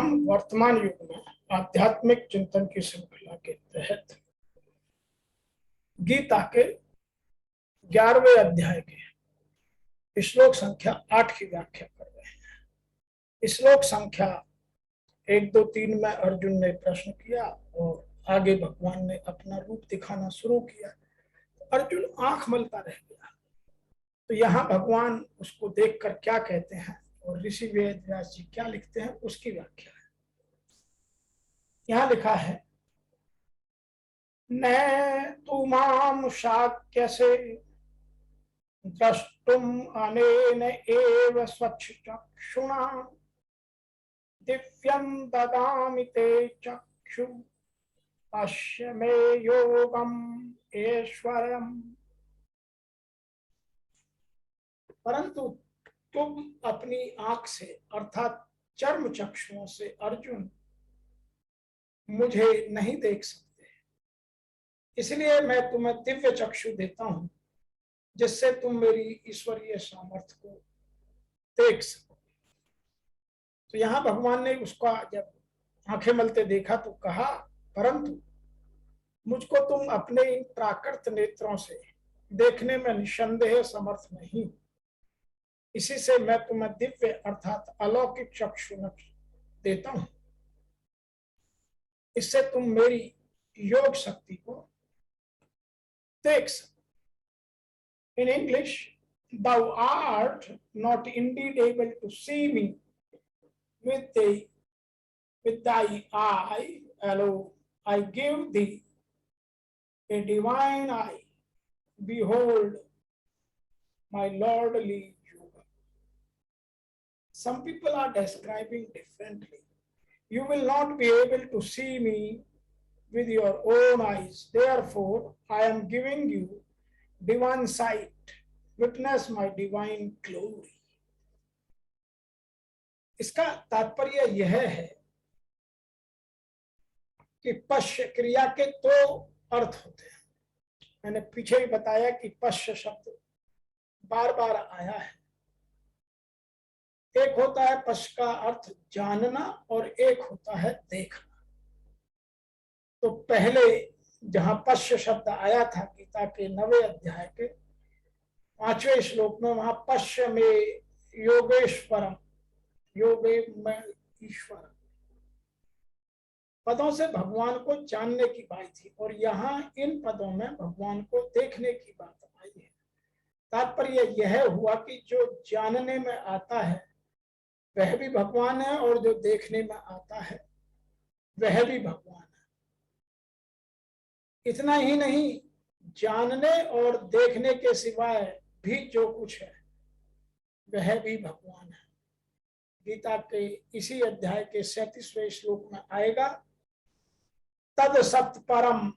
हम वर्तमान युग में आध्यात्मिक चिंतन की श्रृंखला के तहत गीता के 11वें अध्याय के श्लोक संख्या 8 की व्याख्या कर रहे हैं। श्लोक संख्या 1, 2, 3 में अर्जुन ने प्रश्न किया और आगे भगवान ने अपना रूप दिखाना शुरू किया। अर्जुन आंख मलता रह गया। तो यहाँ भगवान उसको देखकर क्या कहते हैं और ऋषि वेद व्यास जी क्या लिखते हैं उसकी व्याख्या है। यहाँ लिखा है, न तु माम शाक्यसे द्रष्टुम अनेन एव स्वच्छचक्षुषा दिव्यं ददामि ते चक्षु पश्य मे योगम ऐश्वर्यम्। परंतु तुम अपनी आंख से अर्थात चर्म चक्षुओं से अर्जुन मुझे नहीं देख सकते, इसलिए मैं तुम्हें दिव्य चक्षु देता हूं जिससे तुम मेरी ईश्वरीय सामर्थ्य को देख सको। तो यहाँ भगवान ने उसका जब आंखें मलते देखा तो कहा, परंतु मुझको तुम अपने इन प्राकृत नेत्रों से देखने में निसंदेह समर्थ नहीं, इसी से मैं तुम्हें दिव्य अर्थात अलौकिक चक्षु देता हूं, इससे तुम मेरी योग शक्ति को देख सको। In English, thou art not indeed able to see me with thy eye alone. I give thee a divine eye. Behold my lordly yoga. Some people are describing differently. You will not be able to see me with your own eyes. Therefore, I am giving you divine sight. Witness my divine glory. इसका तात्पर्य यह है कि पश्य क्रिया के दो अर्थ होते हैं। मैंने पीछे भी बताया कि पश्य शब्द बार बार आया है। एक होता है पश्य का अर्थ जानना और एक होता है देखना। तो पहले जहां पश्य शब्द आया था गीता के 9वें अध्याय के 5वें श्लोक में, वहां पश्य में योगेश्वरम, योगे में ईश्वर पदों से भगवान को जानने की बात थी और यहाँ इन पदों में भगवान को देखने की बात आई है। तात्पर्य यह हुआ कि जो जानने में आता है वह भी भगवान है और जो देखने में आता है वह भी भगवान है। इतना ही नहीं, जानने और देखने के सिवाय भी जो कुछ है वह भी भगवान है। गीता के इसी अध्याय के 37वें श्लोक में आएगा, तद सत परम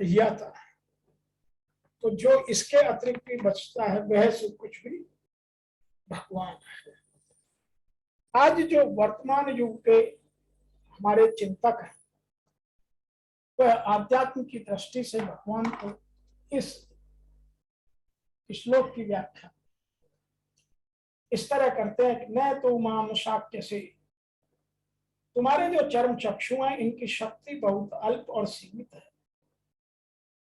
यत। तो जो इसके अतिरिक्त भी बचता है वह सब कुछ भी भगवान है। आज जो वर्तमान युग के हमारे चिंतक हैं वह आध्यात्म की दृष्टि से भगवान को इस श्लोक की व्याख्या इस तरह करते हैं कि न तो माम शाक्य से, तुम्हारे जो चर्म चक्षु हैं इनकी शक्ति बहुत अल्प और सीमित है।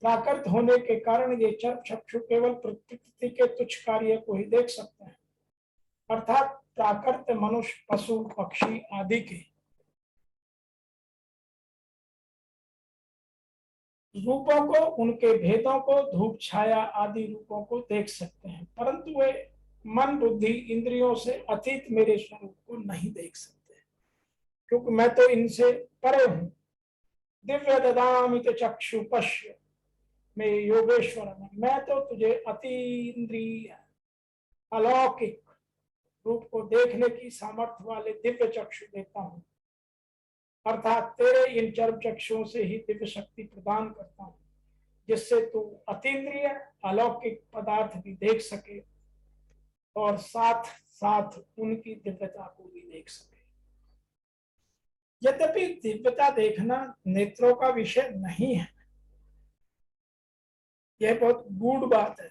प्राकृत होने के कारण ये चर्म चक्षु केवल प्रकृति के तुच्छ कार्य को ही देख सकते हैं, अर्थात प्राकृत मनुष्य पशु पक्षी आदि के रूपों को, उनके भेदों को, धूप छाया आदि रूपों को देख सकते हैं, परंतु वे मन बुद्धि इंद्रियों से अतीत मेरे स्वरूप को नहीं देख सकते, क्योंकि मैं तो इनसे परे हूं। दिव्य ददामि ते चक्षु पश्य मे योगेश्वर, मैं तो तुझे अतीन्द्रिय अलौकिक रूप को देखने की सामर्थ्य वाले दिव्य चक्षु देता हूं, अर्थात तेरे इन चर्म चक्षुओं से ही दिव्य शक्ति प्रदान करता हूं, जिससे तू अतीन्द्रिय अलौकिक पदार्थ भी देख सके और साथ साथ उनकी दिव्यता को भी देख सके। यद्यपि दिव्यता देखना नेत्रों का विषय नहीं है, यह बहुत गूढ़ बात है,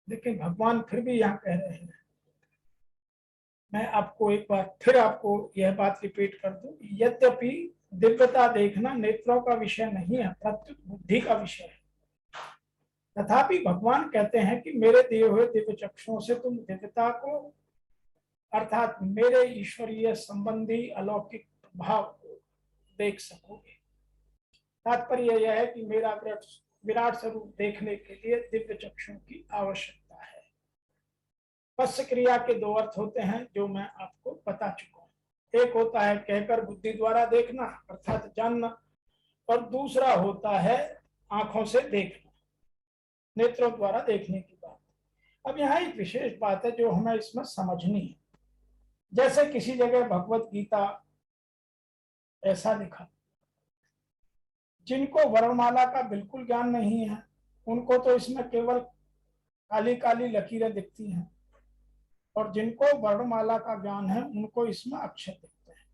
लेकिन भगवान फिर भी यहाँ कह रहे हैं मैं आपको एक बार फिर आपको यह बात रिपीट कर दूं, यद्यपि दिव्यता देखना नेत्रों का विषय नहीं है, प्रत्युत बुद्धि का विषय है, तथापि भगवान कहते हैं कि मेरे दिए हुए दिव्य चक्षुओं से तुम दिव्यता को अर्थात मेरे ईश्वरीय संबंधी अलौकिक प्रभाव को देख सकोगे। तात्पर्य यह है कि मेरा विराट स्वरूप देखने के लिए दिव्य चक्षुओं की आवश्यकता है। पश्च क्रिया के दो अर्थ होते हैं जो मैं आपको बता चुका हूं। एक होता है कहकर बुद्धि द्वारा देखना अर्थात जानना, और दूसरा होता है आंखों से देखना, नेत्रों द्वारा देखने की बात। अब यहाँ एक विशेष बात है जो हमें इसमें समझनी है। जैसे किसी जगह भगवत गीता ऐसा लिखा, जिनको वर्णमाला का बिल्कुल ज्ञान नहीं है उनको तो इसमें केवल काली काली लकीरें दिखती हैं, और जिनको वर्णमाला का ज्ञान है उनको इसमें अक्षर दिखते हैं।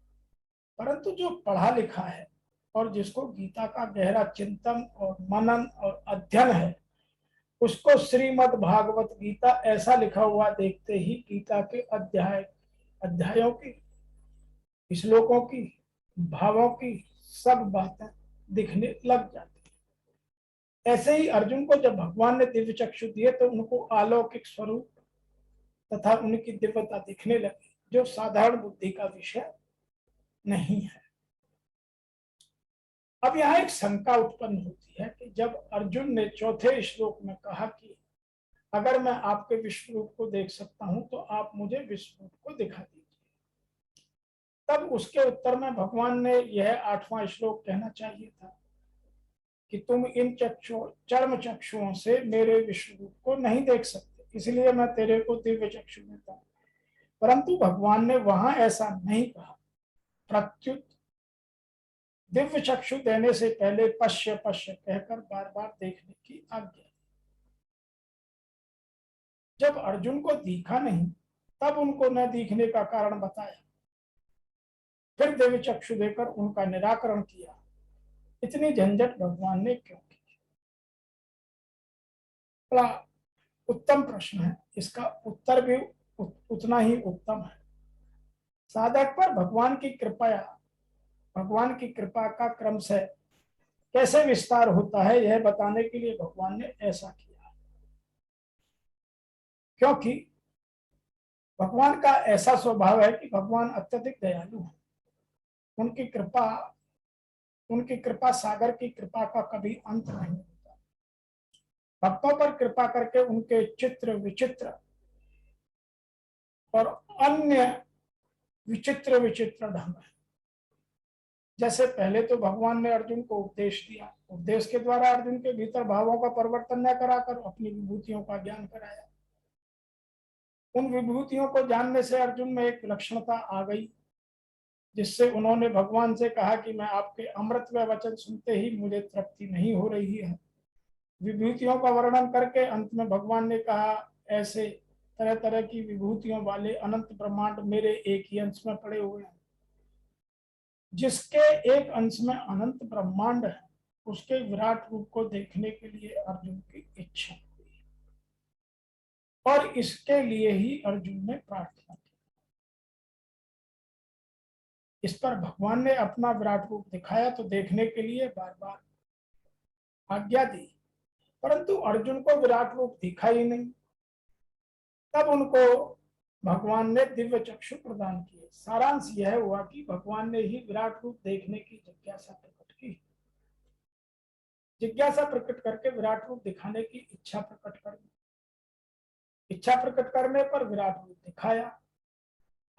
परंतु जो पढ़ा लिखा है और जिसको गीता का गहरा चिंतन और मनन और अध्ययन है, उसको श्रीमद् भागवत गीता ऐसा लिखा हुआ देखते ही गीता के अध्यायों की, श्लोकों की, भावों की सब बातें दिखने लग जाती है। ऐसे ही अर्जुन को जब भगवान ने दिव्य चक्षु दिए तो उनको अलौकिक स्वरूप तथा उनकी दिव्यता दिखने लगी, जो साधारण बुद्धि का विषय नहीं है। अब यहाँ एक शंका उत्पन्न होती है कि जब अर्जुन ने चौथे श्लोक में कहा कि अगर मैं आपके विश्व रूप को देख सकता हूं तो आप मुझे विश्व रूप को दिखा दीजिए, तब उसके उत्तर में भगवान ने यह 8वां श्लोक कहना चाहिए था कि तुम इन चर्म चक्षुओं से मेरे विश्व रूप को नहीं देख सकते, इसलिए मैं तेरे को दिव्य चक्षु देता हूं। परंतु भगवान ने वहां ऐसा नहीं कहा, प्रत्युत दिव्य चक्षु देने से पहले पश्य पश्य कहकर बार बार देखने की आज्ञा। जब अर्जुन को दिखा नहीं तब उनको न दिखने का कारण बताया, फिर दिव्य चक्षु देकर उनका निराकरण किया। इतनी झंझट भगवान ने क्यों की? बड़ा उत्तम प्रश्न है, इसका उत्तर भी उतना ही उत्तम है। साधक पर भगवान की कृपा का क्रम से कैसे विस्तार होता है यह बताने के लिए भगवान ने ऐसा किया, क्योंकि भगवान का ऐसा स्वभाव है कि भगवान अत्यधिक दयालु है। उनकी कृपा सागर की कृपा का कभी अंत नहीं होता। भक्तों पर कृपा करके उनके चित्र विचित्र और अन्य विचित्र विचित्र ढंग है। जैसे पहले तो भगवान ने अर्जुन को उपदेश दिया, उपदेश के द्वारा अर्जुन के भीतर भावों का परिवर्तन न कराकर अपनी विभूतियों का ज्ञान कराया। उन विभूतियों को जानने से अर्जुन में एक विलक्षणता आ गई, जिससे उन्होंने भगवान से कहा कि मैं आपके अमृतमय वचन सुनते ही मुझे तृप्ति नहीं हो रही है। विभूतियों का वर्णन करके अंत में भगवान ने कहा, ऐसे तरह तरह की विभूतियों वाले अनंत ब्रह्मांड मेरे एक ही अंश में पड़े हुए हैं। जिसके एक अंश में अनंत ब्रह्मांड है, उसके विराट रूप को देखने के लिए अर्जुन की इच्छा हुई, और इसके लिए ही अर्जुन ने प्रार्थना की। इस पर भगवान ने अपना विराट रूप दिखाया तो देखने के लिए बार बार आज्ञा दी, परंतु अर्जुन को विराट रूप दिखा ही नहीं। तब उनको भगवान ने दिव्य चक्षु प्रदान किए। सारांश यह हुआ कि भगवान ने ही विराट रूप देखने की जिज्ञासा प्रकट की, जिज्ञासा प्रकट करके विराट रूप दिखाने की इच्छा प्रकट कर दी। इच्छा प्रकट करने पर विराट रूप दिखाया।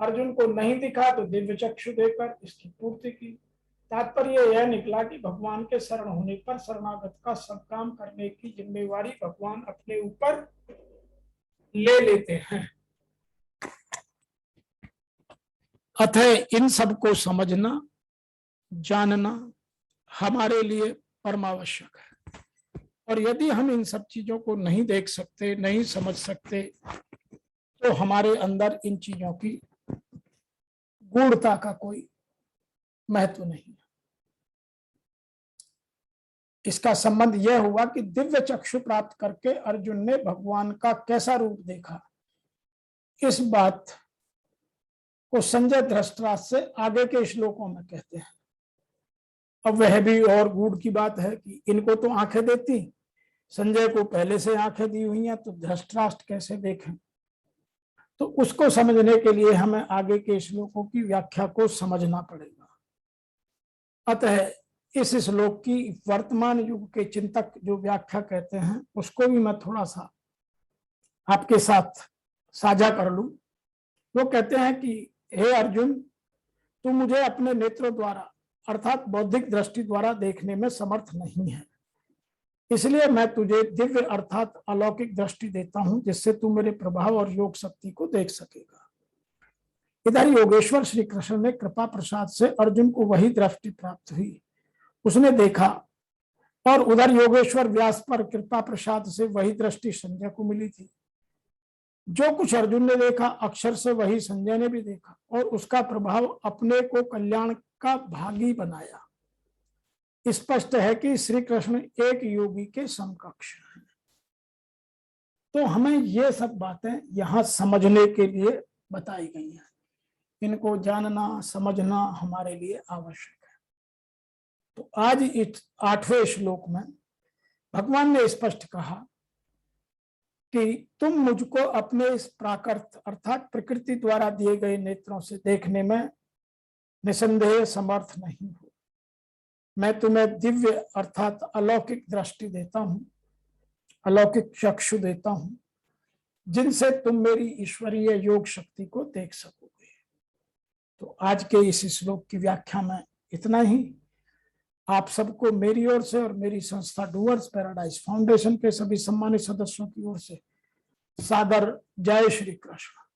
अर्जुन को नहीं दिखा तो दिव्य चक्षु देकर इसकी पूर्ति की। तात्पर्य यह निकला कि भगवान के शरण होने पर शरणागत का सब काम करने की जिम्मेवारी भगवान अपने ऊपर ले लेते हैं। अतः इन सब को समझना जानना हमारे लिए परमावश्यक है, और यदि हम इन सब चीजों को नहीं देख सकते, नहीं समझ सकते, तो हमारे अंदर इन चीजों की गूढ़ता का कोई महत्व नहीं है। इसका संबंध यह हुआ कि दिव्य चक्षु प्राप्त करके अर्जुन ने भगवान का कैसा रूप देखा, इस बात को संजय धृतराष्ट्र से आगे के श्लोकों में कहते हैं। अब वह भी और गूढ़ की बात है कि इनको तो आंखें देती, संजय को पहले से आंखें दी हुई हैं, तो धृतराष्ट्र कैसे देखें। तो उसको समझने के लिए हमें आगे के श्लोकों की व्याख्या को समझना पड़ेगा। अतः इस श्लोक की वर्तमान युग के चिंतक जो व्याख्या कहते हैं उसको भी मैं थोड़ा सा आपके साथ साझा कर लूं। वो कहते हैं कि हे अर्जुन, तू मुझे अपने नेत्रों द्वारा अर्थात बौद्धिक दृष्टि द्वारा देखने में समर्थ नहीं है, इसलिए मैं तुझे दिव्य अर्थात अलौकिक दृष्टि देता हूं, जिससे तू मेरे प्रभाव और योग शक्ति को देख सकेगा। इधर योगेश्वर श्री कृष्ण ने कृपा प्रसाद से अर्जुन को वही दृष्टि प्राप्त हुई, उसने देखा, और उधर योगेश्वर व्यास पर कृपा प्रसाद से वही दृष्टि संजय को मिली थी। जो कुछ अर्जुन ने देखा अक्षर से वही संजय ने भी देखा, और उसका प्रभाव अपने को कल्याण का भागी बनाया। स्पष्ट है कि श्री कृष्ण एक योगी के समकक्ष हैं। तो हमें ये सब बातें यहां समझने के लिए बताई गई हैं, इनको जानना समझना हमारे लिए आवश्यक है। तो आज इस 8वें श्लोक में भगवान ने स्पष्ट कहा कि तुम मुझको अपने इस प्राकृत अर्थात प्रकृति द्वारा दिए गए नेत्रों से देखने में निसंदेह समर्थ नहीं हो। मैं तुम्हें दिव्य अर्थात अलौकिक दृष्टि देता हूं, अलौकिक चक्षु देता हूं, जिनसे तुम मेरी ईश्वरीय योग शक्ति को देख सकोगे। तो आज के इस श्लोक की व्याख्या में इतना ही। आप सबको मेरी ओर से और मेरी संस्था डूअर्स पैराडाइज फाउंडेशन के सभी सम्मानित सदस्यों की ओर से सादर जय श्री कृष्ण।